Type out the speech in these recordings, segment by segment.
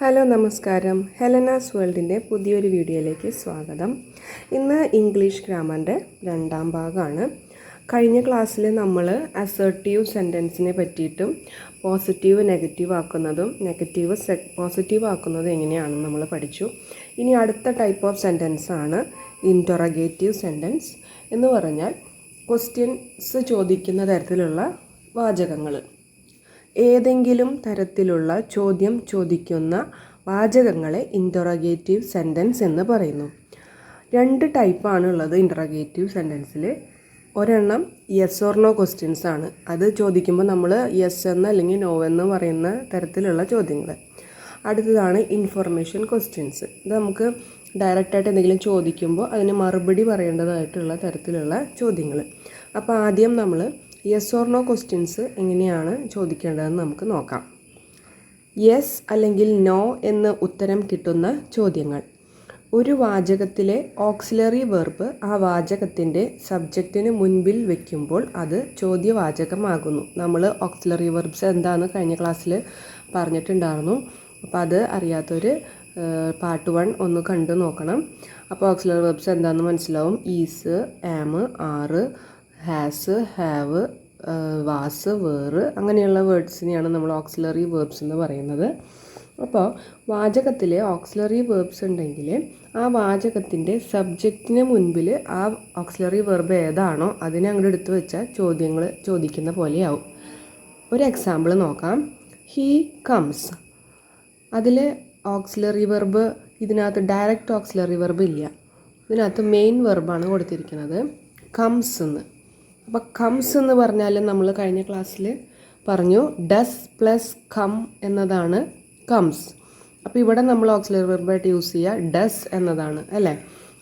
Hello നമസ്കാരം. ഹെലനാസ് വേൾഡിൻ്റെ പുതിയൊരു വീഡിയോയിലേക്ക് സ്വാഗതം. ഇന്ന് ഇംഗ്ലീഷ് ഗ്രാമറിൻ്റെ രണ്ടാം ഭാഗമാണ്. കഴിഞ്ഞ ക്ലാസ്സിൽ നമ്മൾ അസർട്ടീവ് സെൻറ്റൻസിനെ പറ്റിയിട്ടും പോസിറ്റീവ് നെഗറ്റീവ് ആക്കുന്നതും പോസിറ്റീവ് ആക്കുന്നതും എങ്ങനെയാണെന്ന് നമ്മൾ പഠിച്ചു. ഇനി അടുത്ത ടൈപ്പ് ഓഫ് സെൻറ്റൻസ് ആണ് ഇൻറ്ററഗേറ്റീവ് സെൻറ്റൻസ് എന്ന് പറഞ്ഞാൽ ക്വസ്റ്റ്യൻസ് ചോദിക്കുന്ന തരത്തിലുള്ള വാചകങ്ങൾ. ഏതെങ്കിലും തരത്തിലുള്ള ചോദ്യം ചോദിക്കുന്ന വാചകങ്ങളെ ഇൻറ്ററഗേറ്റീവ് സെൻറ്റൻസ് എന്ന് പറയുന്നു. രണ്ട് ടൈപ്പാണ് ഉള്ളത് ഇൻറ്ററഗേറ്റീവ് സെൻറ്റൻസിൽ. ഒരെണ്ണം യെസ് ഓർ നോ ക്വസ്റ്റ്യൻസ് ആണ്. അത് ചോദിക്കുമ്പോൾ നമ്മൾ യെസ് എന്ന് അല്ലെങ്കിൽ നോ എന്ന് പറയുന്ന തരത്തിലുള്ള ചോദ്യങ്ങൾ. അടുത്തതാണ് ഇൻഫർമേഷൻ ക്വസ്റ്റ്യൻസ്. ഇത് നമുക്ക് ഡയറക്റ്റായിട്ട് എന്തെങ്കിലും ചോദിക്കുമ്പോൾ അതിന് മറുപടി പറയേണ്ടതായിട്ടുള്ള തരത്തിലുള്ള ചോദ്യങ്ങൾ. അപ്പോൾ ആദ്യം നമ്മൾ യെസ് ഓർ നോ ക്വസ്റ്റ്യൻസ് എങ്ങനെയാണ് ചോദിക്കേണ്ടതെന്ന് നമുക്ക് നോക്കാം. യെസ് അല്ലെങ്കിൽ നോ എന്ന് ഉത്തരം കിട്ടുന്ന ചോദ്യങ്ങൾ. ഒരു വാചകത്തിലെ ഓക്സിലറി വെർബ് ആ വാചകത്തിൻ്റെ സബ്ജക്റ്റിന് മുൻപിൽ വയ്ക്കുമ്പോൾ അത് ചോദ്യവാചകമാകുന്നു. നമ്മൾ ഓക്സിലറി വെർബ്സ് എന്താണെന്ന് കഴിഞ്ഞ ക്ലാസ്സിൽ പറഞ്ഞിട്ടുണ്ടായിരുന്നു. അപ്പോൾ അത് അറിയാത്തവർ പാർട്ട് 1 ഒന്ന് കണ്ടു നോക്കണം. അപ്പോൾ ഓക്സിലറി വെർബ്സ് എന്താണെന്ന് മനസ്സിലാവും. ഈസ്, ആം, ആറ്, ഹാസ്, ഹാവ്, വാസ്, വേറ് അങ്ങനെയുള്ള വേർഡ്സിനെയാണ് നമ്മൾ ഓക്സിലറി വേർബ്സ് എന്ന് പറയുന്നത്. അപ്പോൾ വാചകത്തിലെ ഓക്സിലറി വേർബ്സ് ഉണ്ടെങ്കിൽ ആ വാചകത്തിൻ്റെ സബ്ജക്റ്റിന് മുൻപിൽ ആ ഓക്സിലറി വെർബ് ഏതാണോ അതിനെ അങ്ങോട്ട് എടുത്തു വെച്ചാൽ ചോദ്യങ്ങൾ ചോദിക്കുന്ന പോലെയാവും. ഒരു എക്സാമ്പിൾ നോക്കാം. He comes. അതിൽ ഓക്സിലറി വെർബ് ഇതിനകത്ത് ഡയറക്റ്റ് ഓക്സിലറി വെർബ് ഇല്ല. ഇതിനകത്ത് മെയിൻ വെർബാണ് കൊടുത്തിരിക്കുന്നത്, കംസ് എന്ന്. അപ്പോൾ കംസ് എന്ന് പറഞ്ഞാൽ നമ്മൾ കഴിഞ്ഞ ക്ലാസ്സിൽ പറഞ്ഞു ഡസ് പ്ലസ് കം എന്നതാണ് കംസ്. അപ്പോൾ ഇവിടെ നമ്മൾ ഓക്സിലറി വെർബായിട്ട് യൂസ് ചെയ്യുക ഡസ് എന്നതാണ് അല്ലേ.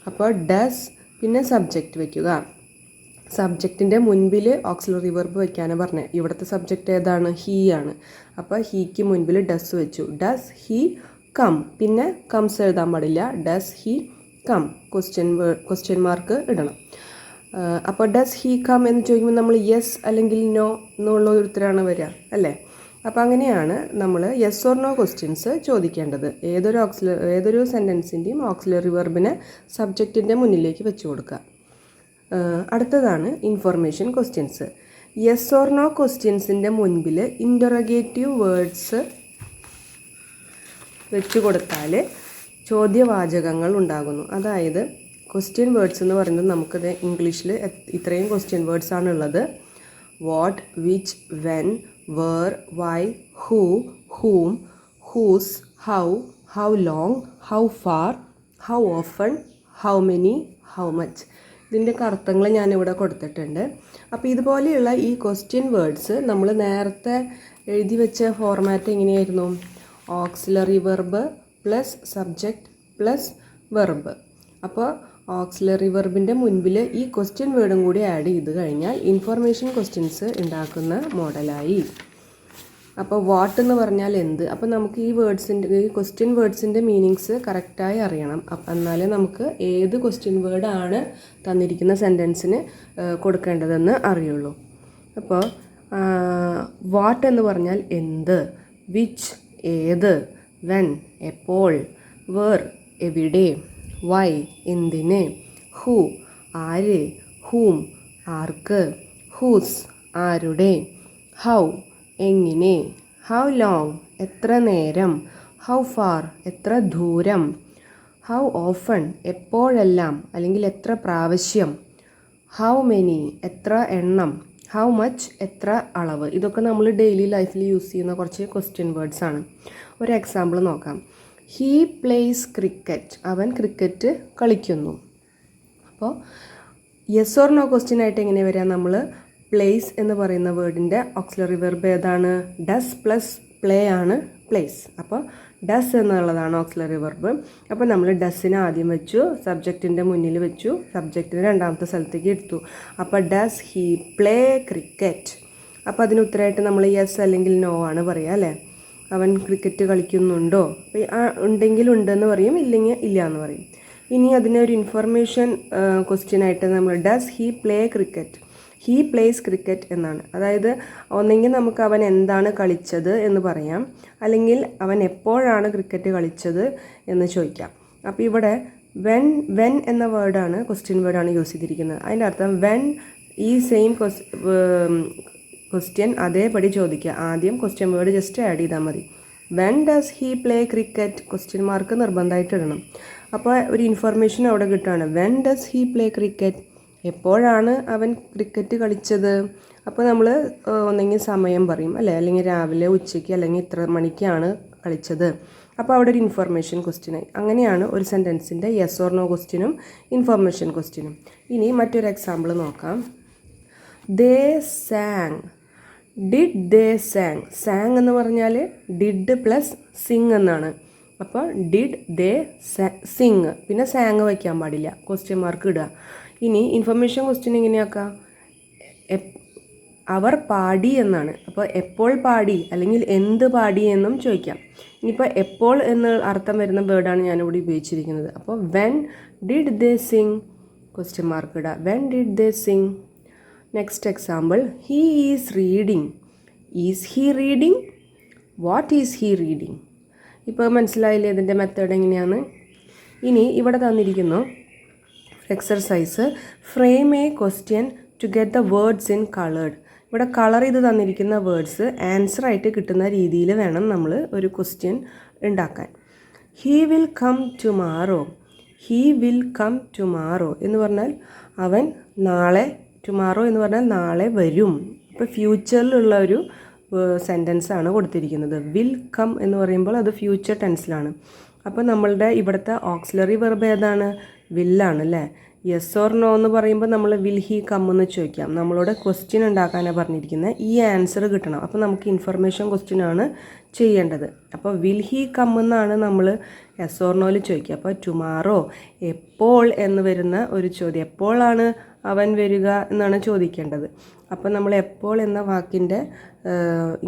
അപ്പോൾ ഡസ് പിന്നെ സബ്ജക്റ്റ് വയ്ക്കുക. സബ്ജക്റ്റിൻ്റെ മുൻപിൽ ഓക്സിലറി വെർബ് വയ്ക്കാനാണ് പറഞ്ഞത്. ഇവിടുത്തെ സബ്ജക്റ്റ് ഏതാണ്? ഹീ ആണ്. അപ്പോൾ ഹീക്ക് മുൻപിൽ ഡസ് വെച്ചു. Does he come. പിന്നെ കംസ് എഴുതാൻ പാടില്ല. Does he come question mark ഇടണം. അപ്പോൾ ഡസ് ഹീ കം എന്ന് ചോദിക്കുമ്പോൾ നമ്മൾ യെസ് അല്ലെങ്കിൽ നോ എന്നുള്ള ഒരു ഉത്തരമാണ് വരിക അല്ലേ. അപ്പോൾ അങ്ങനെയാണ് നമ്മൾ യെസ് ഓർ നോ ക്വസ്റ്റ്യൻസ് ചോദിക്കേണ്ടത്. ഏതൊരു സെൻറ്റൻസിൻ്റെയും ഓക്സിലറി വെർബിനെ സബ്ജക്റ്റിൻ്റെ മുന്നിലേക്ക് വെച്ച് കൊടുക്കുക. അടുത്തതാണ് information questions. Yes or no ക്വസ്റ്റ്യൻസിൻ്റെ മുൻപിൽ ഇൻറ്ററഗേറ്റീവ് വേർഡ്സ് വെച്ച് കൊടുത്താൽ ചോദ്യവാചകങ്ങൾ ഉണ്ടാകുന്നു. അതായത് ക്വസ്റ്റ്യൻ വേർഡ്സ് എന്ന് പറയുന്നത് നമുക്കത് ഇംഗ്ലീഷിൽ ഇത്രയും ക്വസ്റ്റ്യൻ വേർഡ്സ് ആണുള്ളത്. What, which, when, where, why, who, whom, whose, how long, how far, how often, how many, how much. ഇതിൻ്റെയൊക്കെ അർത്ഥങ്ങൾ ഞാനിവിടെ കൊടുത്തിട്ടുണ്ട്. അപ്പോൾ ഇതുപോലെയുള്ള ഈ ക്വസ്റ്റ്യൻ വേർഡ്സ് നമ്മൾ നേരത്തെ എഴുതി വെച്ച ഫോർമാറ്റ് എങ്ങനെയായിരുന്നു? Auxiliary verb plus subject plus verb. അപ്പോൾ ഓക്സിലറി വെർബിൻ്റെ മുൻപിൽ ഈ ക്വസ്റ്റ്യൻ വേർഡും കൂടി ആഡ് ചെയ്ത് കഴിഞ്ഞാൽ ഇൻഫർമേഷൻ ക്വസ്റ്റ്യൻസ് ഉണ്ടാക്കുന്ന മോഡലായി. അപ്പോൾ വാട്ട് എന്ന് പറഞ്ഞാൽ എന്ത്. അപ്പോൾ നമുക്ക് ഈ ക്വസ്റ്റ്യൻ വേർഡ്സിൻ്റെ മീനിങ്സ് കറക്റ്റായി അറിയണം. എന്നാലേ നമുക്ക് ഏത് ക്വസ്റ്റ്യൻ വേർഡാണ് തന്നിരിക്കുന്ന സെൻറ്റൻസിന് കൊടുക്കേണ്ടതെന്ന് അറിയുള്ളൂ. അപ്പോൾ വാട്ട് എന്ന് പറഞ്ഞാൽ എന്ത്, വിച്ച് ഏത്, വെൻ എപ്പോൾ, വേർ എവിടെ, വൈ എന്തിന്, ഹൂ ആര്, ഹൂം ആർക്ക്, ഹൂസ് ആരുടെ, ഹൗ എങ്ങനെ, ഹൗ ലോങ് എത്ര നേരം, ഹൗ ഫാർ എത്ര ദൂരം, ഹൗ ഓഫൺ എപ്പോഴെല്ലാം അല്ലെങ്കിൽ എത്ര പ്രാവശ്യം, ഹൗ മെനി എത്ര എണ്ണം, ഹൗ മച്ച് എത്ര അളവ്. ഇതൊക്കെ നമ്മൾ ഡെയിലി ലൈഫിൽ യൂസ് ചെയ്യുന്ന കുറച്ച് ക്വസ്റ്റ്യൻ വേർഡ്സ് ആണ്. ഒരു എക്സാമ്പിൾ നോക്കാം. He place cricket. അവൻ ക്രിക്കറ്റ് കളിക്കുന്നു. അപ്പോൾ യെസ് ഓർ നോ ക്വസ്റ്റ്യൻ ആയിട്ട് എങ്ങനെ വരാം? നമ്മൾ പ്ലേസ് എന്ന് പറയുന്ന വേർഡിൻ്റെ ഓക്സിലറി വെർബ് ഏതാണ്? ഡസ് പ്ലസ് പ്ലേ ആണ് പ്ലേസ്. അപ്പോൾ ഡസ് എന്നുള്ളതാണ് ഓക്സിലറി വെർബ്. അപ്പോൾ നമ്മൾ ഡസ്സിനെ ആദ്യം വെച്ചു, സബ്ജക്റ്റിൻ്റെ മുന്നിൽ വെച്ചു, സബ്ജക്റ്റിന് രണ്ടാമത്തെ സ്ഥലത്തേക്ക് എടുത്തു. അപ്പോൾ ഡസ് ഹീ പ്ലേ ക്രിക്കറ്റ്. അപ്പോൾ അതിന് ഉത്തരമായിട്ട് നമ്മൾ യെസ് അല്ലെങ്കിൽ നോ ആണ് പറയുക അല്ലേ. അവൻ ക്രിക്കറ്റ് കളിക്കുന്നുണ്ടോ? ഉണ്ടെങ്കിൽ ഉണ്ടെന്ന് പറയും, ഇല്ലെങ്കിൽ ഇല്ല എന്ന് പറയും. ഇനി അതിനൊരു ഇൻഫർമേഷൻ ക്വസ്റ്റ്യൻ ആയിട്ട് നമ്മൾ does he play cricket. He place cricket എന്നാണ്. അതായത് ഒന്നെങ്കിൽ നമുക്ക് അവൻ എന്താണ് കളിച്ചത് എന്ന് പറയാം, അല്ലെങ്കിൽ അവൻ എപ്പോഴാണ് ക്രിക്കറ്റ് കളിച്ചത് എന്ന് ചോദിക്കാം. അപ്പോൾ ഇവിടെ വെൻ എന്ന വേർഡാണ്, ക്വസ്റ്റ്യൻ വേർഡാണ് യൂസ് ചെയ്തിരിക്കുന്നത്. അതിൻ്റെ അർത്ഥം വെൻ ഈ സെയിം ക്വസ്റ്റ്യൻ അതേപടി ചോദിക്കുക. ആദ്യം ക്വസ്റ്റ്യൻ വേർഡ് ജസ്റ്റ് ആഡ് ചെയ്താൽ മതി. When does he play cricket, question mark നിർബന്ധമായിട്ട് ഇടണം. അപ്പോൾ ഒരു ഇൻഫർമേഷൻ അവിടെ കിട്ടുകയാണ്. When does he play cricket, എപ്പോഴാണ് അവൻ ക്രിക്കറ്റ് കളിച്ചത്. അപ്പോൾ നമ്മൾ ഒന്നെങ്കിൽ സമയം പറയും അല്ലേ, അല്ലെങ്കിൽ രാവിലെ, ഉച്ചയ്ക്ക്, അല്ലെങ്കിൽ ഇത്ര മണിക്കാണ് കളിച്ചത്. അപ്പോൾ അവിടെ ഒരു ഇൻഫർമേഷൻ ക്വസ്റ്റ്യനായി. അങ്ങനെയാണ് ഒരു സെൻറ്റൻസിൻ്റെ യെസ് ഓർ നോ ക്വസ്റ്റ്യനും ഇൻഫർമേഷൻ ക്വസ്റ്റ്യനും. ഇനി മറ്റൊരു എക്സാമ്പിൾ നോക്കാം. They sang, did they sang. Sang എന്ന് പറഞ്ഞാൽ ഡിഡ് പ്ലസ് സിങ് എന്നാണ്. അപ്പോൾ ഡിഡ് ദേ സിങ്, പിന്നെ സാങ് വയ്ക്കാൻ പാടില്ല, ക്വസ്റ്റ്യൻ മാർക്ക് ഇടുക. ഇനി ഇൻഫർമേഷൻ ക്വസ്റ്റ്യൻ എങ്ങനെയാക്കാം? അവർ പാടി എന്നാണ്. അപ്പോൾ എപ്പോൾ പാടി അല്ലെങ്കിൽ എന്ത് പാടി എന്നും ചോദിക്കാം. ഇനിയിപ്പോൾ എപ്പോൾ എന്ന് അർത്ഥം വരുന്ന വേർഡാണ് ഞാനിവിടെ ഉപയോഗിച്ചിരിക്കുന്നത്. അപ്പോൾ when did they sing, question mark ഇടുക, when did they sing. Next example, he is reading. Is he reading, what is he reading. ഇപ്പോൾ മനസ്സിലായില്ലേ ഇതിൻ്റെ മെത്തേഡ് എങ്ങനെയാണ്? ഇനി ഇവിടെ തന്നിരിക്കുന്നു exercise, frame a question to get the words in coloured. ഇവിടെ colour ചെയ്ത് തന്നിരിക്കുന്ന വേർഡ്സ് ആൻസറായിട്ട് കിട്ടുന്ന രീതിയിൽ വേണം നമ്മൾ ഒരു ക്വസ്റ്റ്യൻ ഉണ്ടാക്കാൻ. He will come tomorrow. He will come tomorrow എന്ന് പറഞ്ഞാൽ അവൻ നാളെ, ടുമാറോ എന്ന് പറഞ്ഞാൽ നാളെ വരും. ഇപ്പോൾ ഫ്യൂച്ചറിലുള്ള ഒരു സെൻറ്റൻസ് ആണ് കൊടുത്തിരിക്കുന്നത്. വിൽ കം എന്ന് പറയുമ്പോൾ അത് ഫ്യൂച്ചർ ടെൻസിലാണ്. അപ്പോൾ നമ്മളുടെ ഇവിടുത്തെ ഓക്സിലറി വെർബ് ഏതാണ്? വില്ലാണ് അല്ലേ. യെസ് ഓർ നോ എന്ന് പറയുമ്പോൾ നമ്മൾ വിൽ ഹീ കം എന്ന് ചോദിക്കാം. നമ്മളോട് ക്വസ്റ്റ്യൻ ഉണ്ടാക്കാനാണ് പറഞ്ഞിരിക്കുന്നത്. ഈ ആൻസർ കിട്ടണം. അപ്പോൾ നമുക്ക് ഇൻഫർമേഷൻ ക്വസ്റ്റ്യൻ ആണ് ചെയ്യേണ്ടത്. അപ്പോൾ വിൽ ഹീ കം എന്നാണ് നമ്മൾ യെസ് ഓർ നോയിൽ ചോദിക്കുക. അപ്പോൾ ടുമാറോ, എപ്പോൾ എന്ന് വരുന്ന ഒരു ചോദ്യം, എപ്പോഴാണ് അവൻ വരിക എന്നാണ് ചോദിക്കേണ്ടത്. അപ്പോൾ നമ്മൾ എപ്പോൾ എന്ന വാക്കിൻ്റെ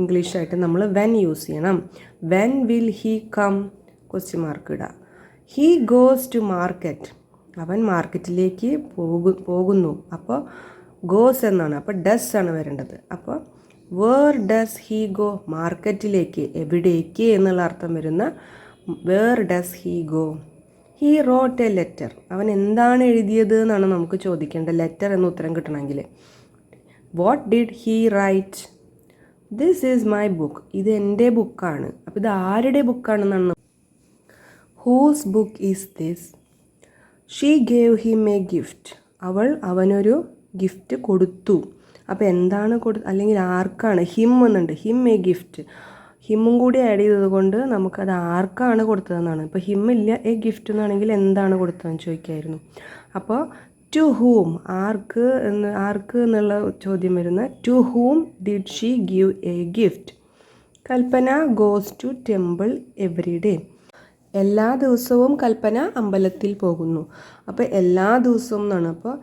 ഇംഗ്ലീഷായിട്ട് നമ്മൾ വെൻ യൂസ് ചെയ്യണം. When will he come, question mark ഇടുക. ഹീ ഗോസ് ടു മാർക്കറ്റ്, അവൻ മാർക്കറ്റിലേക്ക് പോകുന്നു. അപ്പോൾ ഗോസ് എന്നാണ്, അപ്പോൾ ഡസ് ആണ് വരേണ്ടത്. അപ്പോൾ വേർ ഡസ് ഹീ ഗോ, മാർക്കറ്റിലേക്ക്, എവിടേക്ക് എന്നുള്ള അർത്ഥം വരുന്ന where does he go. He wrote a letter, അവൻ എന്താണ് എഴുതിയത് എന്നാണ് നമുക്ക് ചോദിക്കേണ്ടത്, ലെറ്റർ എന്ന് ഉത്തരം കിട്ടണമെങ്കിൽ. What did he write, this is my book, ഇത് എൻ്റെ ബുക്കാണ്. അപ്പോൾ ഇത് ആരുടെ ബുക്കാണെന്നാണ്. Whose book is this. She gave him a gift, അവനൊരു ഗിഫ്റ്റ് കൊടുത്തു. അപ്പോൾ എന്താണ് അല്ലെങ്കിൽ ആർക്കാണ്, ഹിം എന്നുണ്ട്, ഹിം എ ഗിഫ്റ്റ്, ഹിമ്മും കൂടി ആഡ് ചെയ്തത് കൊണ്ട് നമുക്കത് ആർക്കാണ് കൊടുത്തതെന്നാണ്. ഇപ്പോൾ ഹിമ്മില്ല, എ ഗിഫ്റ്റ് എന്നാണെങ്കിൽ എന്താണ് കൊടുത്തതെന്ന് ചോദിക്കായിരുന്നു. അപ്പോൾ ടു ഹൂം, ആർക്ക് എന്നുള്ള ചോദ്യം വരുന്ന to whom did she give a gift. Kalpana goes to temple every day, എല്ലാ ദിവസവും കൽപ്പന അമ്പലത്തിൽ പോകുന്നു. അപ്പോൾ എല്ലാ ദിവസവും എന്നാണ്. അപ്പോൾ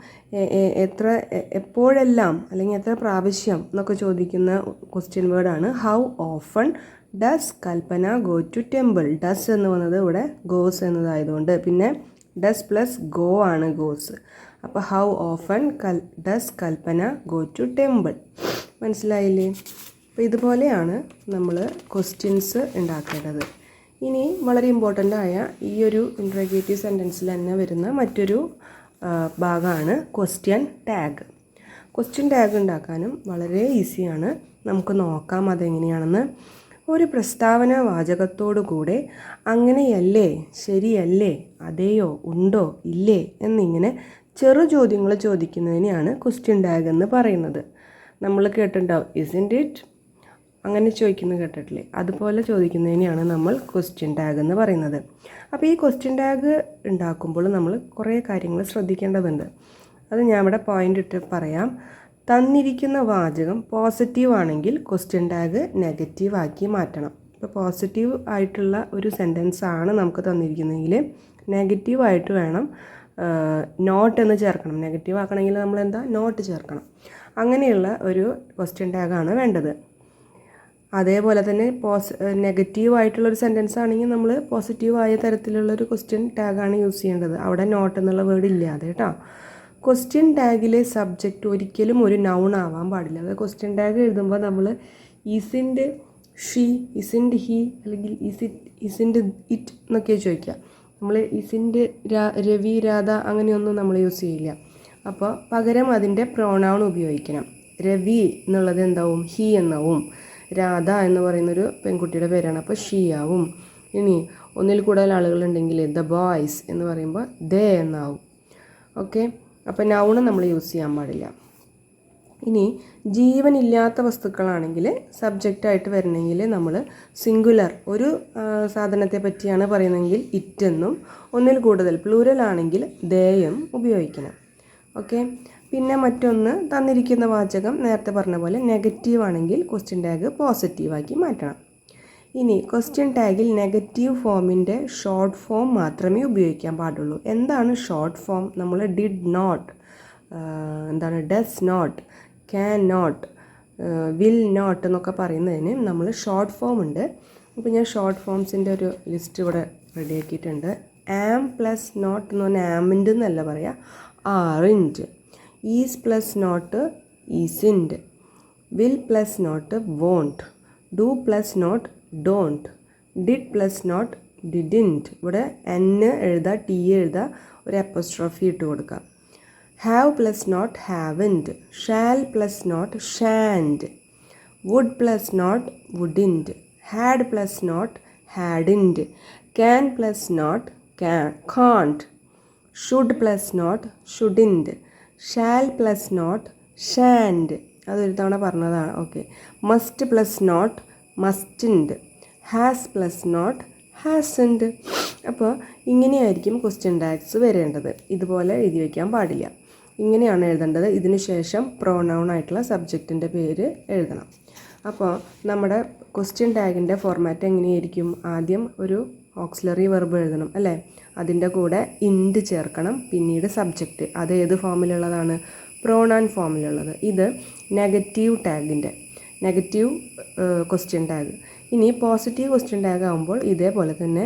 എപ്പോഴെല്ലാം അല്ലെങ്കിൽ എത്ര പ്രാവശ്യം എന്നൊക്കെ ചോദിക്കുന്ന ക്വസ്റ്റ്യൻ വേർഡാണ് how often does Kalpana go to temple. Does എന്ന് വന്നത് ഇവിടെ ഗോസ് എന്നതായതുകൊണ്ട്, പിന്നെ ഡസ് പ്ലസ് ഗോ ആണ് ഗോസ്. അപ്പോൾ how often does Kalpana go to temple. മനസ്സിലായില്ലേ? അപ്പോൾ ഇതുപോലെയാണ് നമ്മൾ ക്വസ്റ്റ്യൻസ് ഉണ്ടാക്കേണ്ടത്. ഇനി വളരെ ഇമ്പോർട്ടൻ്റ് ആയ ഈ ഒരു ഇൻട്രോഗേറ്റീവ് സെൻറ്റൻസിൽ തന്നെ വരുന്ന മറ്റൊരു ഭാഗമാണ് ക്വസ്റ്റ്യൻ ടാഗ്. ക്വസ്റ്റ്യൻ ടാഗ് ഉണ്ടാക്കാനും വളരെ ഈസിയാണ്. നമുക്ക് നോക്കാം അതെങ്ങനെയാണെന്ന്. ഒരു പ്രസ്താവന വാചകത്തോടു കൂടെ അങ്ങനെയല്ലേ, ശരിയല്ലേ, അതെയോ, ഉണ്ടോ, ഇല്ലേ എന്നിങ്ങനെ ചെറു ചോദ്യങ്ങൾ ചോദിക്കുന്നതിനെയാണ് ക്വസ്റ്റ്യൻ ടാഗ് എന്ന് പറയുന്നത്. നമ്മൾ കേട്ടിട്ടുണ്ടാവും ഇസ്ൻ്റ് ഇറ്റ്, അങ്ങനെ ചോദിക്കുന്നത് കേട്ടിട്ടില്ലേ? അതുപോലെ ചോദിക്കുന്നതിനെയാണ് നമ്മൾ ക്വസ്റ്റ്യൻ ടാഗ് എന്ന് പറയുന്നത്. അപ്പോൾ ഈ ക്വസ്റ്റ്യൻ ടാഗ് ഉണ്ടാക്കുമ്പോൾ നമ്മൾ കുറേ കാര്യങ്ങൾ ശ്രദ്ധിക്കേണ്ടതുണ്ട്. അത് ഞാൻ ഇവിടെ പോയിൻ്റ് ഇട്ട് പറയാം. തന്നിരിക്കുന്ന വാചകം പോസിറ്റീവ് ആണെങ്കിൽ ക്വസ്റ്റ്യൻ ടാഗ് നെഗറ്റീവ് ആക്കി മാറ്റണം. ഇപ്പോൾ പോസിറ്റീവ് ആയിട്ടുള്ള ഒരു സെൻറ്റൻസ് ആണ് നമുക്ക് തന്നിരിക്കുന്നതെങ്കിൽ നെഗറ്റീവായിട്ട് വേണം നോട്ട് എന്ന് ചേർക്കണം. നെഗറ്റീവ് ആക്കണമെങ്കിൽ നമ്മൾ എന്താ നോട്ട് ചേർക്കണം. അങ്ങനെയുള്ള ഒരു ക്വസ്റ്റ്യൻ ടാഗാണ് വേണ്ടത്. അതേപോലെ തന്നെ നെഗറ്റീവായിട്ടുള്ളൊരു സെൻറ്റൻസ് ആണെങ്കിൽ നമ്മൾ പോസിറ്റീവായ തരത്തിലുള്ളൊരു ക്വസ്റ്റ്യൻ ടാഗാണ് യൂസ് ചെയ്യേണ്ടത്. അവിടെ നോട്ട് എന്നുള്ള വേർഡ് ഇല്ലാതെ കേട്ടോ. ക്വസ്റ്റ്യൻ ടാഗിലെ സബ്ജക്റ്റ് ഒരിക്കലും ഒരു നൗൺ ആവാൻ പാടില്ല. അത് ക്വസ്റ്റ്യൻ ടാഗ് എഴുതുമ്പോൾ നമ്മൾ ഇസിൻഡ് ഷീ, ഇസിൻഡ് ഹി, അല്ലെങ്കിൽ ഇസിൻഡ് ഇറ്റ് എന്നൊക്കെ ചോദിക്കുക. നമ്മൾ ഇസിൻഡ് രവി, രാധ അങ്ങനെയൊന്നും നമ്മൾ യൂസ് ചെയ്യില്ല. അപ്പോൾ പകരം അതിൻ്റെ പ്രോണൗൺ ഉപയോഗിക്കണം. രവി എന്നുള്ളത് എന്താവും? ഹി എന്നാവും. രാധ എന്ന് പറയുന്നൊരു പെൺകുട്ടിയുടെ പേരാണ്, അപ്പോൾ ഷീ ആവും. ഇനി ഒന്നിൽ കൂടുതൽ ആളുകളുണ്ടെങ്കിൽ ദ ബോയ്സ് എന്ന് പറയുമ്പോൾ ദേ എന്നാവും. ഓക്കെ, അപ്പോൾ നൗണ് നമ്മൾ യൂസ് ചെയ്യാൻ പാടില്ല. ഇനി ജീവനില്ലാത്ത വസ്തുക്കളാണെങ്കിൽ സബ്ജക്റ്റായിട്ട് വരണമെങ്കിൽ നമ്മൾ സിംഗുലർ ഒരു സാധനത്തെ പറ്റിയാണ് പറയുന്നതെങ്കിൽ ഇറ്റ് എന്നും, ഒന്നിൽ കൂടുതൽ പ്ലൂരൽ ആണെങ്കിൽ ദേയും ഉപയോഗിക്കണം. ഓക്കെ, പിന്നെ മറ്റൊന്ന് തന്നിരിക്കുന്ന വാചകം നേരത്തെ പറഞ്ഞ പോലെ നെഗറ്റീവ് ആണെങ്കിൽ ക്വസ്റ്റ്യൻ ടാഗ് പോസിറ്റീവാക്കി മാറ്റണം. ഇനി ക്വസ്റ്റ്യൻ ടാഗിൽ നെഗറ്റീവ് ഫോമിൻ്റെ ഷോർട്ട് ഫോം മാത്രമേ ഉപയോഗിക്കാൻ പാടുള്ളൂ. എന്താണ് ഷോർട്ട് ഫോം? നമ്മൾ ഡിഡ് നോട്ട്, എന്താണ് does not, can not, will not എന്നൊക്കെ പറയുന്നതിന് നമ്മൾ ഷോർട്ട് ഫോം ഉണ്ട്. അപ്പോൾ ഞാൻ ഷോർട്ട് ഫോംസിൻ്റെ ഒരു ലിസ്റ്റ് ഇവിടെ റെഡിയാക്കിയിട്ടുണ്ട്. ആം പ്ലസ് നോട്ട് എന്ന് പറഞ്ഞാൽ ആമിൻ്റെ എന്നല്ല പറയുക, aren't. Is plus not isn't. Will plus not won't. Do plus not don't. Did plus not didn't. ഇവിടെ എൻ എഴുതുക, ടി എഴുതുക, ഒരു അപ്പോസ്ട്രോഫി ഇട്ട് കൊടുക്കുക. Have plus not haven't. Shall plus not shan't. Would plus not wouldn't. Had plus not hadn't. Can plus not can't. Should plus not shouldn't. Shall plus not shan't. അതൊരു തവണ പറഞ്ഞതാണ്. Okay, must plus not mustn't. Has plus not ഹാസൻഡ്. അപ്പോൾ ഇങ്ങനെയായിരിക്കും question tags വരേണ്ടത്. ഇതുപോലെ എഴുതി വയ്ക്കാൻ പാടില്ല. ഇങ്ങനെയാണ് എഴുതേണ്ടത്. ഇതിന് ശേഷം പ്രോനൗൺ ആയിട്ടുള്ള സബ്ജക്റ്റിൻ്റെ പേര് എഴുതണം. അപ്പോൾ നമ്മുടെ ക്വസ്റ്റ്യൻ ടാഗിൻ്റെ ഫോർമാറ്റ് എങ്ങനെയായിരിക്കും? ആദ്യം ഒരു ഓക്സിലറി വെർബ് എഴുതണം അല്ലേ, അതിൻ്റെ കൂടെ ഇൻഡ് ചേർക്കണം, പിന്നീട് സബ്ജക്റ്റ്. അത് ഏത് ഫോമിലുള്ളതാണ്? പ്രോനൗൺ ഫോമിലുള്ളത്. ഇത് നെഗറ്റീവ് ടാഗിൻ്റെ നെഗറ്റീവ് ക്വസ്റ്റ്യൻ ടാഗ്. ഇനി പോസിറ്റീവ് ക്വസ്റ്റ്യൻ ടാഗ് ആകുമ്പോൾ ഇതേപോലെ തന്നെ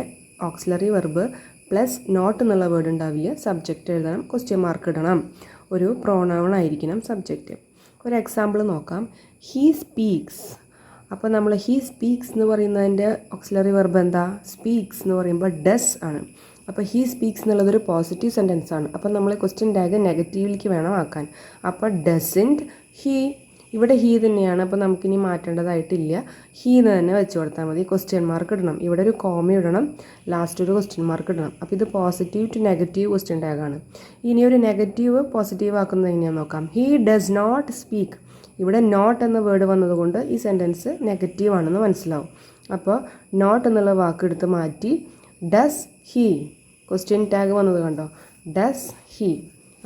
ഓക്സിലറി വെർബ് പ്ലസ് നോട്ട് എന്നുള്ള വേർഡ് ഉണ്ടാവില്ല, സബ്ജക്റ്റ് എഴുതണം, ക്വസ്റ്റ്യൻ മാർക്ക് ഇടണം, ഒരു പ്രോനൗൺ ആയിരിക്കണം സബ്ജക്റ്റ്. ഒരു എക്സാമ്പിൾ നോക്കാം. He speaks. അപ്പോൾ നമ്മൾ ഹീ സ്പീക്സ് എന്ന് പറയുന്നതിൻ്റെ ഓക്സിലറി വെർബ് എന്താ? സ്പീക്സ് എന്ന് പറയുമ്പോൾ ഡസ് ആണ്. അപ്പോൾ ഹീ സ്പീക്സ് എന്നുള്ളതൊരു പോസിറ്റീവ് സെൻറ്റൻസ് ആണ്. അപ്പോൾ നമ്മൾ ക്വസ്റ്റ്യൻ ടാഗ് നെഗറ്റീവിലേക്ക് വേണം ആക്കാൻ. അപ്പോൾ ഡസിൻറ്റ് ഹീ. ഇവിടെ ഹീ തന്നെയാണ്, അപ്പോൾ നമുക്കിനി മാറ്റേണ്ടതായിട്ടില്ല. ഹീ എന്ന് തന്നെ വെച്ച് കൊടുത്താൽ മതി. ക്വസ്റ്റ്യൻ മാർക്ക് ഇടണം, ഇവിടെ ഒരു കോമ ഇടണം, ലാസ്റ്റ് ഒരു ക്വസ്റ്റ്യൻ മാർക്ക് ഇടണം. അപ്പോൾ ഇത് പോസിറ്റീവ് ടു നെഗറ്റീവ് ക്വസ്റ്റ്യൻ ടാഗാണ്. ഇനി ഒരു നെഗറ്റീവ് പോസിറ്റീവ് ആക്കുന്നത് എങ്ങനെയാണെന്ന് നോക്കാം. He does not speak. ഇവിടെ നോട്ട് എന്ന വേർഡ് വന്നതുകൊണ്ട് ഈ സെൻറ്റൻസ് നെഗറ്റീവ് ആണെന്ന് മനസ്സിലാവും. അപ്പോൾ നോട്ട് എന്നുള്ള വാക്ക് എടുത്ത് മാറ്റി ഡസ് ഹീ. ക്വസ്റ്റ്യൻ ടാഗ് വന്നത് കണ്ടോ? Does he.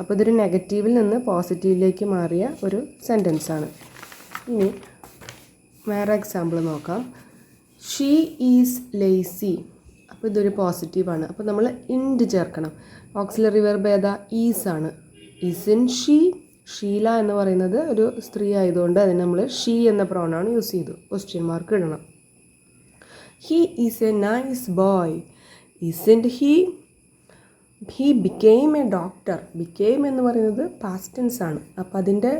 അപ്പോൾ ഇതൊരു നെഗറ്റീവിൽ നിന്ന് പോസിറ്റീവിലേക്ക് മാറിയ ഒരു സെൻറ്റൻസാണ്. ഇനി വേറെ എക്സാമ്പിൾ നോക്കാം. She is lazy. അപ്പോൾ ഇതൊരു പോസിറ്റീവാണ്. അപ്പോൾ നമ്മൾ ഇൻഡ് ചേർക്കണം. ഓക്സിലറി വെർബ് ഏതാ? ഈസ് ആണ്. ഈസിൻ ഷീ. ഷീല എന്ന് പറയുന്നത് ഒരു സ്ത്രീ ആയതുകൊണ്ട് അതിന് നമ്മൾ ഷീ എന്ന പ്രോണൗൺ യൂസ് ചെയ്തു. ക്വസ്റ്റ്യൻ മാർക്ക് ഇടണം. He is A nice boy. Isn't he. He became A doctor. Became എന്ന് പറയുന്നത് പാസ്റ്റ് ടെൻസ് ആണ്. അപ്പോൾ അതിൻ്റെ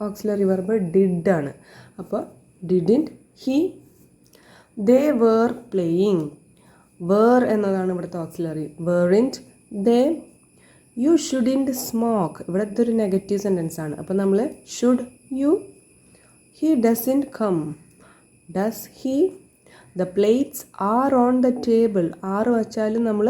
ഓക്സിലറി വെർബ് ഡിഡ് ആണ്. അപ്പോൾ didn't he. They were playing. Were എന്നതാണ് ഇവിടുത്തെ auxiliary. Weren't they. You shouldn't smoke. ഇവിടുത്തെ ഒരു നെഗറ്റീവ് സെൻറ്റൻസ് ആണ്. അപ്പോൾ നമ്മൾ should you. He doesn't come. Does he. The plates are on the table. Are വച്ചാലും നമ്മൾ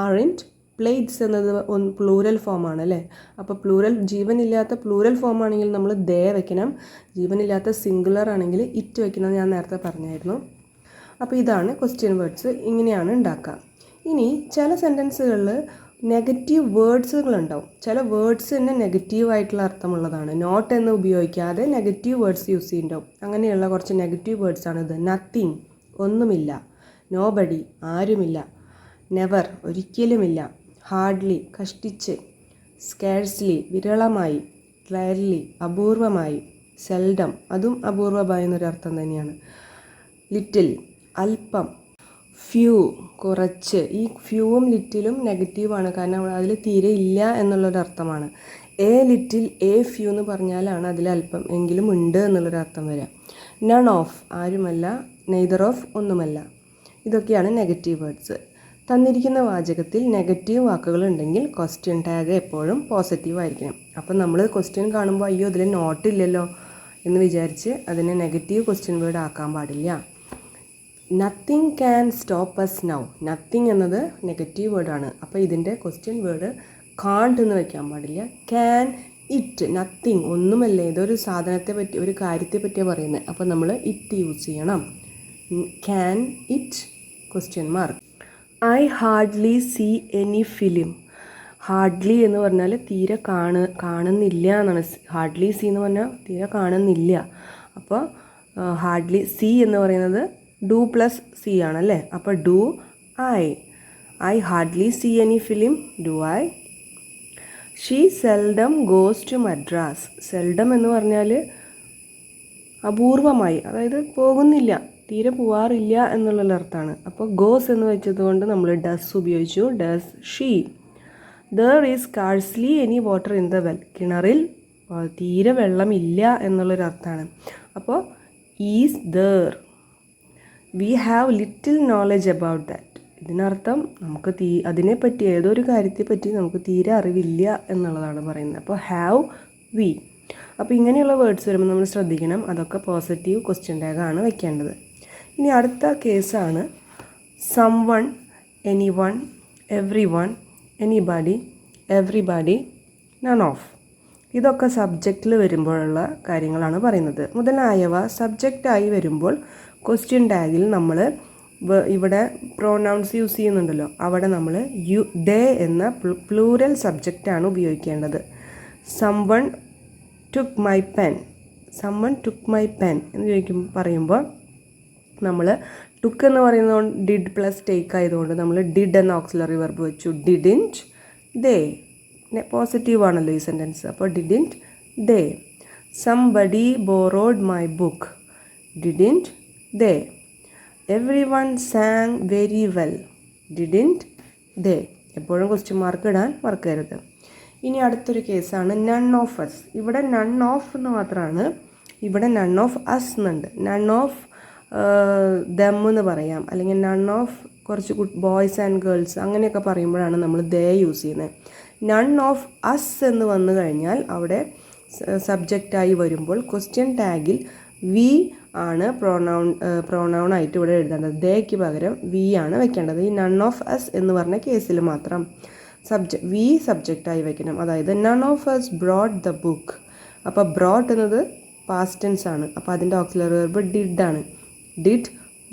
ആറിൻറ്റ്. പ്ലേറ്റ്സ് എന്നത് പ്ലൂരൽ ഫോമാണ് അല്ലേ. അപ്പോൾ പ്ലൂരൽ ജീവനില്ലാത്ത പ്ലൂരൽ ഫോം ആണെങ്കിൽ നമ്മൾ ദേ വെക്കണം, ജീവനില്ലാത്ത സിംഗുലർ ആണെങ്കിൽ ഇറ്റ് വെക്കണം, ഞാൻ നേരത്തെ പറഞ്ഞായിരുന്നു. അപ്പോൾ ഇതാണ് ക്വസ്റ്റ്യൻ വേർഡ്സ്. ഇങ്ങനെയാണ് ഉണ്ടാക്കുക. ഇനി ചില സെൻറ്റൻസുകളിൽ നെഗറ്റീവ് വേർഡ്സുകളുണ്ടാവും. ചില വേർഡ്സ് തന്നെ നെഗറ്റീവായിട്ടുള്ള അർത്ഥമുള്ളതാണ്. നോട്ട് എന്ന് ഉപയോഗിക്കാതെ നെഗറ്റീവ് വേർഡ്സ് യൂസ് ചെയ്യുന്നുണ്ടാവും. അങ്ങനെയുള്ള കുറച്ച് നെഗറ്റീവ് വേർഡ്സാണിത്. നത്തിങ്, ഒന്നുമില്ല. നോബഡി, ആരുമില്ല. നെവർ, ഒരിക്കലുമില്ല. ഹാർഡ്ലി, കഷ്ടിച്ച്. സ്കാഴ്സ്ലി, വിരളമായി. റയർലി, അപൂർവമായി. സെൽഡം, അതും അപൂർവമായി എന്നൊരർത്ഥം തന്നെയാണ്. ലിറ്റിൽ, അല്പം. ഫ്യൂ, കുറച്ച്. ഈ ഫ്യൂവും ലിറ്റിലും നെഗറ്റീവാണ്, കാരണം അതിൽ തീരെ ഇല്ല എന്നുള്ളൊരർത്ഥമാണ്. എ ലിറ്റിൽ എ ഫ്യൂ എന്ന് പറഞ്ഞാലാണ് അതിലല്പം എങ്കിലും ഉണ്ട് എന്നുള്ളൊരർത്ഥം വരിക. നൺ ഓഫ് ആരുമല്ല, നെയ്തർ ഓഫ് ഒന്നുമല്ല. ഇതൊക്കെയാണ് നെഗറ്റീവ് വേർഡ്സ്. തന്നിരിക്കുന്ന വാചകത്തിൽ നെഗറ്റീവ് വാക്കുകൾ ഉണ്ടെങ്കിൽ ക്വസ്റ്റ്യൻ ടാഗ് എപ്പോഴും പോസിറ്റീവ് ആയിരിക്കണം. അപ്പം നമ്മൾ ക്വസ്റ്റ്യൻ കാണുമ്പോൾ അയ്യോ അതിൽ നോട്ട് ഇല്ലല്ലോ എന്ന് വിചാരിച്ച് അതിനെ നെഗറ്റീവ് ക്വസ്റ്റ്യൻ വേർഡ് ആക്കാൻ പാടില്ല. Nothing can stop us now. Nothing എന്നത് നെഗറ്റീവ് വേർഡാണ്. അപ്പോൾ ഇതിൻ്റെ ക്വസ്റ്റ്യൻ വേർഡ് കാണ്ട് എന്ന് വയ്ക്കാൻ പാടില്ല. Can it. നത്തിങ് ഒന്നുമല്ല, ഏതൊരു സാധനത്തെ പറ്റി ഒരു കാര്യത്തെ പറ്റിയാണ് പറയുന്നത്. അപ്പോൾ നമ്മൾ ഇറ്റ് യൂസ് ചെയ്യണം. Can it question mark. I hardly see any film. Hardly എന്ന് പറഞ്ഞാൽ തീരെ കാണുന്നില്ല എന്നാണ്. ഹാർഡ്ലി സീ എന്ന് പറഞ്ഞാൽ തീരെ കാണുന്നില്ല. അപ്പോൾ ഹാർഡ്ലി സീ എന്ന് പറയുന്നത് ഡു പ്ലസ് സി ആണല്ലേ. അപ്പോൾ do I hardly see any film. Do I. She seldom goes to Madras. Seldom എന്ന് പറഞ്ഞാൽ അപൂർവമായി, അതായത് പോകുന്നില്ല, തീരെ പോവാറില്ല എന്നുള്ള അർത്ഥമാണ്. അപ്പോൾ ഗോസ് എന്ന് വെച്ചതുകൊണ്ട് നമ്മൾ ഡസ് ഉപയോഗിച്ചു. Does she. There is scarcely any water in the well. കിണറിൽ തീരെ വെള്ളമില്ല എന്നുള്ളൊരർത്ഥമാണ്. അപ്പോൾ is there. We have little knowledge about that. ഇതിനർത്ഥം നമുക്ക് അതിനെപ്പറ്റി ഏതൊരു കാര്യത്തെപ്പറ്റി നമുക്ക് തീരെ അറിവില്ല എന്നുള്ളതാണ് പറയുന്നത്. അപ്പോൾ ഹാവ് വി. അപ്പോൾ ഇങ്ങനെയുള്ള വേർഡ്സ് വരുമ്പോൾ നമ്മൾ ശ്രദ്ധിക്കണം. അതൊക്കെ പോസിറ്റീവ് ക്വസ്റ്റ്യൻ ടാഗാണ് വെക്കേണ്ടത്. ഇനി അടുത്ത കേസാണ് someone, anyone, everyone, anybody, everybody, none of. ഇതൊക്കെ സബ്ജക്റ്റിൽ വരുമ്പോഴുള്ള കാര്യങ്ങളാണ് പറയുന്നത്. മുതലായവ സബ്ജക്റ്റായി വരുമ്പോൾ ക്വസ്റ്റ്യൻ ടാഗിൽ നമ്മൾ ഇവിടെ പ്രോനൗൺസ് യൂസ് ചെയ്യുന്നുണ്ടല്ലോ, അവിടെ നമ്മൾ ദേ എന്ന പ്ലൂരൽ സബ്ജക്റ്റാണ് ഉപയോഗിക്കേണ്ടത്. Someone took my pen. Someone took my pen എന്ന് പറയുമ്പോൾ നമ്മൾ ടുക്ക് എന്ന് പറയുന്നത് ഡിഡ് പ്ലസ് ടേക്ക് ആയതുകൊണ്ട് നമ്മൾ ഡിഡ് എന്ന ഓക്സിലറി വെർബ് വെച്ചു. Didn't they. പോസിറ്റീവ് ആണല്ലോ ഈ സെൻറ്റൻസ്. അപ്പോൾ didn't they. Somebody borrowed my book. Didn't they. Every one sang very well. Didn't they. എപ്പോഴും ക്വസ്റ്റ്യൻ മാർക്ക് ഇടാൻ മറക്കരുത്. ഇനി അടുത്തൊരു കേസാണ് നൺ ഓഫ് അസ്. ഇവിടെ നൺ ഓഫ് എന്ന് മാത്രമാണ്, ഇവിടെ നൺ ഓഫ് അസ് എന്നുണ്ട്. നൺ ഓഫ് ദം എന്ന് പറയാം, അല്ലെങ്കിൽ നൺ ഓഫ് കുറച്ച് ബോയ്സ് ആൻഡ് ഗേൾസ് അങ്ങനെയൊക്കെ പറയുമ്പോഴാണ് നമ്മൾ ദേ യൂസ് ചെയ്യുന്നത്. നൺ ഓഫ് അസ് എന്ന് വന്നു കഴിഞ്ഞാൽ അവിടെ സബ്ജക്റ്റായി വരുമ്പോൾ ക്വസ്റ്റ്യൻ ടാഗിൽ വി ആണ് പ്രോനൗൺ ആയിട്ട് ഇവിടെ എഴുതേണ്ടത്. ദേക്ക് പകരം വി ആണ് വെക്കേണ്ടത്. ഈ നൺ ഓഫ് അസ് എന്ന് പറഞ്ഞ കേസിൽ മാത്രം വി സബ്ജക്റ്റായി വെക്കണം. അതായത് none of us brought the book. അപ്പോൾ ബ്രോട്ട് എന്നത് പാസ്റ്റ് ടെൻസ് ആണ്. അപ്പോൾ അതിൻ്റെ ഓക്സിലറി വെർബ് ഡിഡ് ആണ്. Did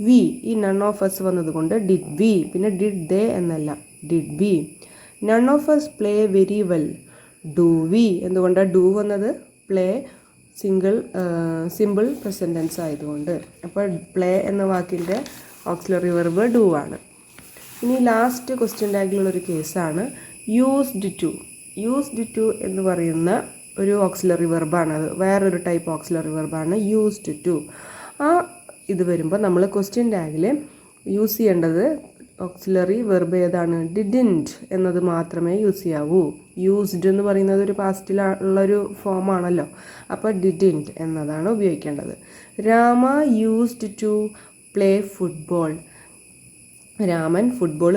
we. ഈ നൺ ഓഫ് അസ് വന്നതുകൊണ്ട് ഡിഡ് വി. പിന്നെ ഡിഡ് ദേ എന്നല്ല, did we. None of us play very well. Do we. എന്തുകൊണ്ടാണ് ഡു വന്നത്? പ്ലേ സിമ്പിൾ പ്രസൻറ്റ് ടെൻസ് ആയതുകൊണ്ട്. അപ്പോൾ പ്ലേ എന്ന വാക്കിൻ്റെ ഓക്സിലറി വെർബ് ഡു ആണ്. ഇനി ലാസ്റ്റ് ക്വസ്റ്റ്യൻ ടാഗിലുള്ളൊരു കേസാണ് യൂസ്ഡ് ടു. യൂസ്ഡ് ടു എന്ന് പറയുന്ന ഒരു ഓക്സിലറി വെർബാണ്. അത് വേറൊരു ടൈപ്പ് ഓക്സിലറി വെർബാണ് യൂസ്ഡ് ടു. ആ ഇത് വരുമ്പോൾ നമ്മൾ ക്വസ്റ്റ്യൻ ടാഗിൽ യൂസ് ചെയ്യേണ്ടത് ഓക്സിലറി വെർബ് ഏതാണ്? ഡിഡിൻറ്റ് എന്നത് മാത്രമേ യൂസ് ചെയ്യാവൂ. യൂസ്ഡ് എന്ന് പറയുന്നത് ഒരു പാസ്റ്റിലുള്ളൊരു ഫോമാണല്ലോ. അപ്പോൾ ഡിഡിൻറ്റ് എന്നതാണ് ഉപയോഗിക്കേണ്ടത്. Rama used to play football. Raman football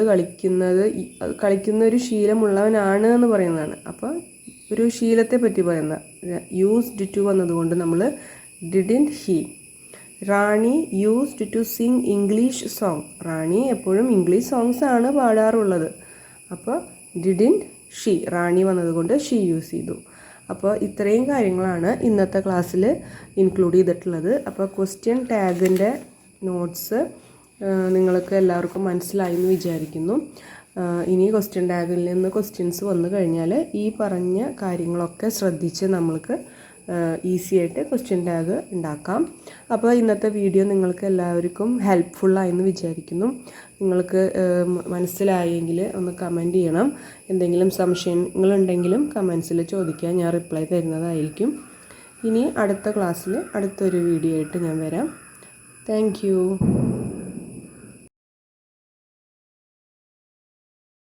കളിക്കുന്ന ഒരു ശീലമുള്ളവനാണ് എന്ന് പറയുന്നതാണ്. അപ്പോൾ ഒരു ശീലത്തെ പറ്റി പറയുന്ന യൂസ്ഡ് ടു വന്നതുകൊണ്ട് നമ്മൾ didn't he. Rani used to sing English song. Rani എപ്പോഴും ഇംഗ്ലീഷ് സോങ്സ് ആണ് പാടാറുള്ളത്. അപ്പോൾ ഡിഡിൻറ്റ് ഷീ. റാണി വന്നതുകൊണ്ട് ഷീ യൂസ് ചെയ്തു. അപ്പോൾ ഇത്രയും കാര്യങ്ങളാണ് ഇന്നത്തെ ക്ലാസ്സിൽ ഇൻക്ലൂഡ് ചെയ്തിട്ടുള്ളത്. അപ്പോൾ ക്വസ്റ്റ്യൻ ടാഗിൻ്റെ നോട്ട്സ് നിങ്ങൾക്ക് എല്ലാവർക്കും മനസ്സിലായി എന്ന് വിചാരിക്കുന്നു. ഇനി ക്വസ്റ്റ്യൻ ടാഗിൽ നിന്ന് ക്വസ്റ്റ്യൻസ് വന്നു കഴിഞ്ഞാൽ ഈ പറഞ്ഞ കാര്യങ്ങളൊക്കെ ശ്രദ്ധിച്ച് നമ്മൾക്ക് ഈസി ആയിട്ട് ക്വസ്റ്റ്യൻ ടാഗ് ഉണ്ടാക്കാം. അപ്പോൾ ഇന്നത്തെ വീഡിയോ നിങ്ങൾക്ക് എല്ലാവർക്കും ഹെൽപ്ഫുള്ളായെന്ന് വിചാരിക്കുന്നു. നിങ്ങൾക്ക് മനസ്സിലായെങ്കിൽ ഒന്ന് കമൻറ്റ് ചെയ്യണം. എന്തെങ്കിലും സംശയങ്ങളുണ്ടെങ്കിലും കമൻസിൽ ചോദിക്കുക, ഞാൻ റിപ്ലൈ തരുന്നതായിരിക്കും. ഇനി അടുത്ത ക്ലാസ്സിൽ അടുത്തൊരു വീഡിയോ ആയിട്ട് ഞാൻ വരാം. Thank you.